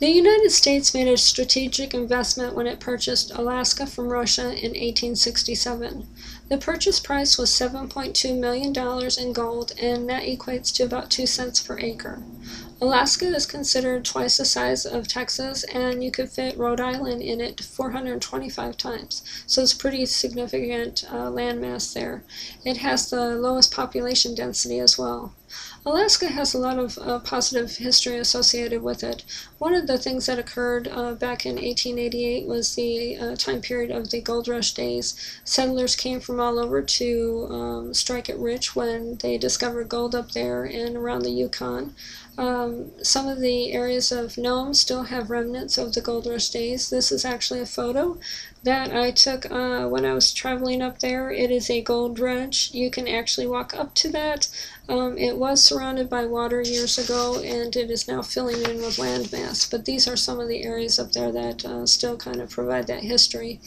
The United States made a strategic investment when it purchased Alaska from Russia in 1867. The purchase price was $7.2 million in gold, and that equates to about 2 cents per acre. Alaska is considered twice the size of Texas, and you could fit Rhode Island in it 425 times. So it's pretty significant landmass there. It has the lowest population density as well. Alaska has a lot of positive history associated with it. One of the things that occurred back in 1888 was the time period of the gold rush days. Settlers came from all over to strike it rich when they discovered gold up there and around the Yukon. Some of the areas of Nome still have remnants of the gold rush days. This is actually a photo that I took when I was traveling up there. It is a gold rush. You can actually walk up to that. It was surrounded by water years ago, and it is now filling in with landmass. But these are some of the areas up there that still kind of provide that history.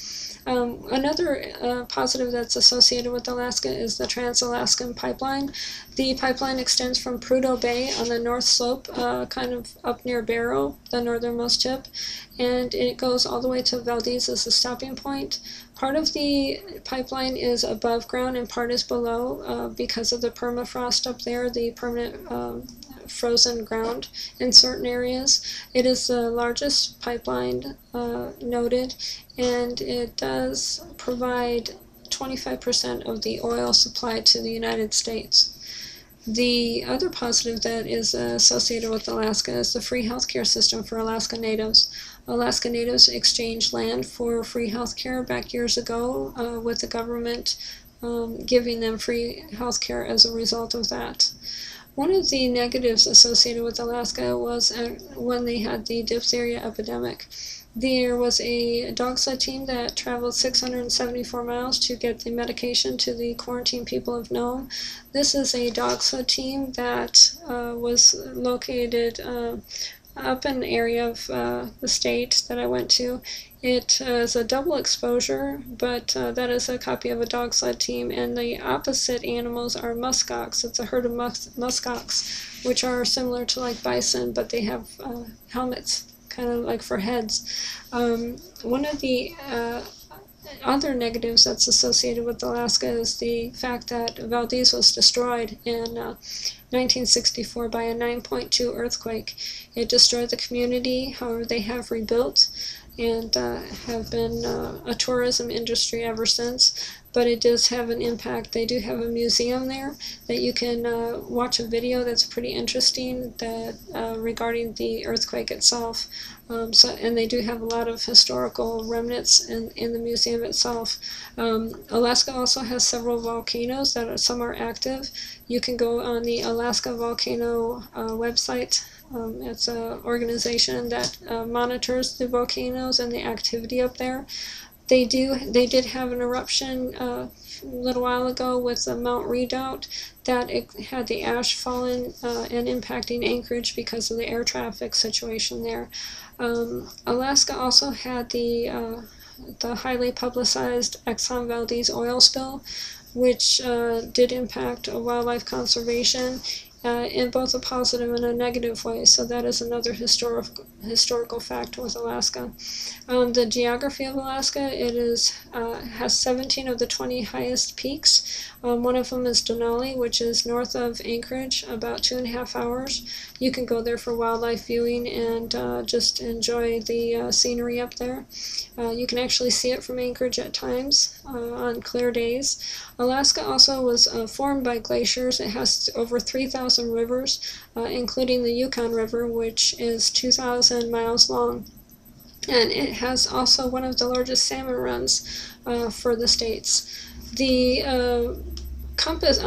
Another positive that's associated with Alaska is the Trans-Alaskan Pipeline. The pipeline extends from Prudhoe Bay on the north slope, kind of up near Barrow, the northernmost tip, and it goes all the way to Valdez as the stopping point. Part of the pipeline is above ground and part is below because of the permafrost up there, the permanent frozen ground in certain areas. It is the largest pipeline noted, and it does provide 25% of the oil supplied to the United States. The other positive that is associated with Alaska is the free healthcare system for Alaska Natives. Alaska Natives exchanged land for free healthcare back years ago with the government giving them free healthcare as a result of that. One of the negatives associated with Alaska was when they had the diphtheria epidemic. There was a dog sled team that traveled 674 miles to get the medication to the quarantined people of Nome. This is a dog sled team that was located up in an area of the state that I went to. It is a double exposure, but that is a copy of a dog sled team, and the opposite animals are muskox. It's a herd of muskox, which are similar to like bison, but they have helmets, kind of like for heads. One of the other negatives that's associated with Alaska is the fact that Valdez was destroyed in 1964 by a 9.2 earthquake. It destroyed the community. However, they have rebuilt and have been a tourism industry ever since, but it does have an impact. They do have a museum there that you can watch a video that's pretty interesting that regarding the earthquake itself. And they do have a lot of historical remnants in the museum itself. Alaska also has several volcanoes that some are active. You can go on the Alaska Volcano website. It's an organization that monitors the volcanoes and the activity up there. They did have an eruption a little while ago with Mount Redoubt that it had the ash fallen and impacting Anchorage because of the air traffic situation there. Alaska also had the highly publicized Exxon Valdez oil spill, which did impact wildlife conservation in both a positive and a negative way. So that is another historical fact with Alaska. The geography of Alaska, it has 17 of the 20 highest peaks. One of them is Denali, which is north of Anchorage, about 2.5 hours. You can go there for wildlife viewing and just enjoy the scenery up there. You can actually see it from Anchorage at times on clear days. Alaska also was formed by glaciers. It has over 3,000 rivers, including the Yukon River, which is 2,000 miles long. And it has also one of the largest salmon runs for the states. The compass,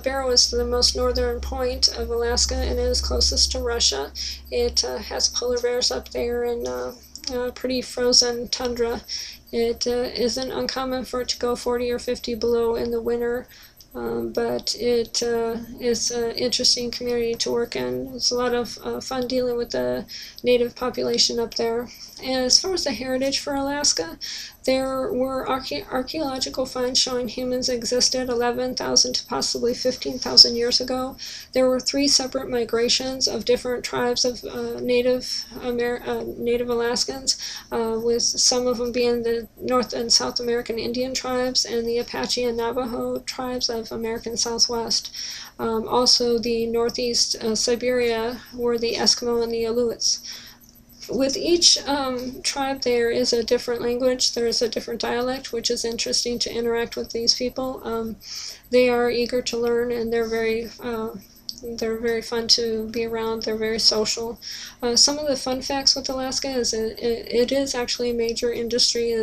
Barrow is the most northern point of Alaska, and it is closest to Russia. It has polar bears up there and pretty frozen tundra. It isn't uncommon for it to go 40 or 50 below in the winter But it is an interesting community to work in. It's a lot of fun dealing with the native population up there. And as far as the heritage for Alaska, there were archaeological finds showing humans existed 11,000 to possibly 15,000 years ago. There were 3 separate migrations of different tribes of Native Alaskans, with some of them being the North and South American Indian tribes and the Apache and Navajo tribes of American Southwest. Also, the Northeast Siberia were the Eskimo and the Aleutians. With each tribe there is a different language, there is a different dialect, which is interesting to interact with these people. They are eager to learn, and they're very fun to be around. They're very social. Some of the fun facts with Alaska is it is actually a major industry,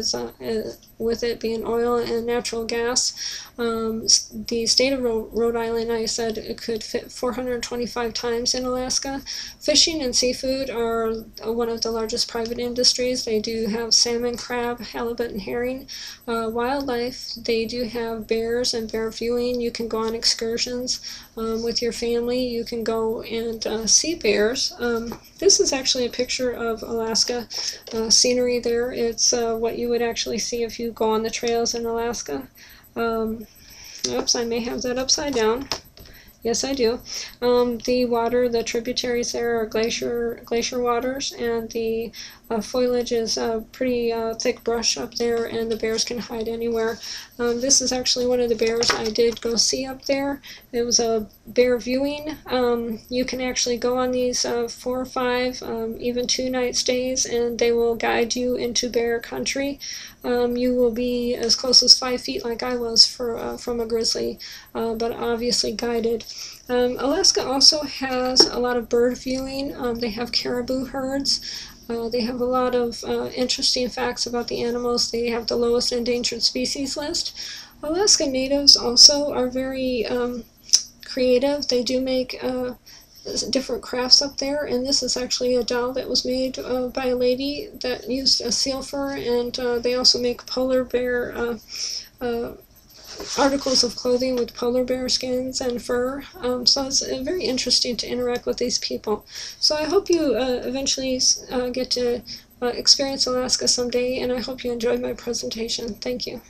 with it being oil and natural gas. The state of Rhode Island, I said, it could fit 425 times in Alaska. Fishing and seafood are one of the largest private industries. They do have salmon, crab, halibut, and herring. Wildlife, they do have bears and bear viewing. You can go on excursions with your family. You can go and see bears. This is actually a picture of Alaska scenery there. It's what you would actually see if you go on the trails in Alaska. Oops, I may have that upside down. Yes, I do. The water, the tributaries there are glacier waters, and the foliage is pretty thick brush up there, and the bears can hide anywhere. This is actually one of the bears I did go see up there. It was a bear viewing. You can actually go on these 4 or 5, even 2-night stays, and they will guide you into bear country. You will be as close as 5 feet like I was from a grizzly, but obviously guided. Alaska also has a lot of bird viewing. They have caribou herds. They have a lot of interesting facts about the animals. They have the lowest endangered species list. Alaska natives also are very creative. They do make different crafts up there, and this is actually a doll that was made by a lady that used a seal fur, and they also make polar bear articles of clothing with polar bear skins and fur. So it's very interesting to interact with these people. So I hope you eventually get to experience Alaska someday, and I hope you enjoyed my presentation. Thank you.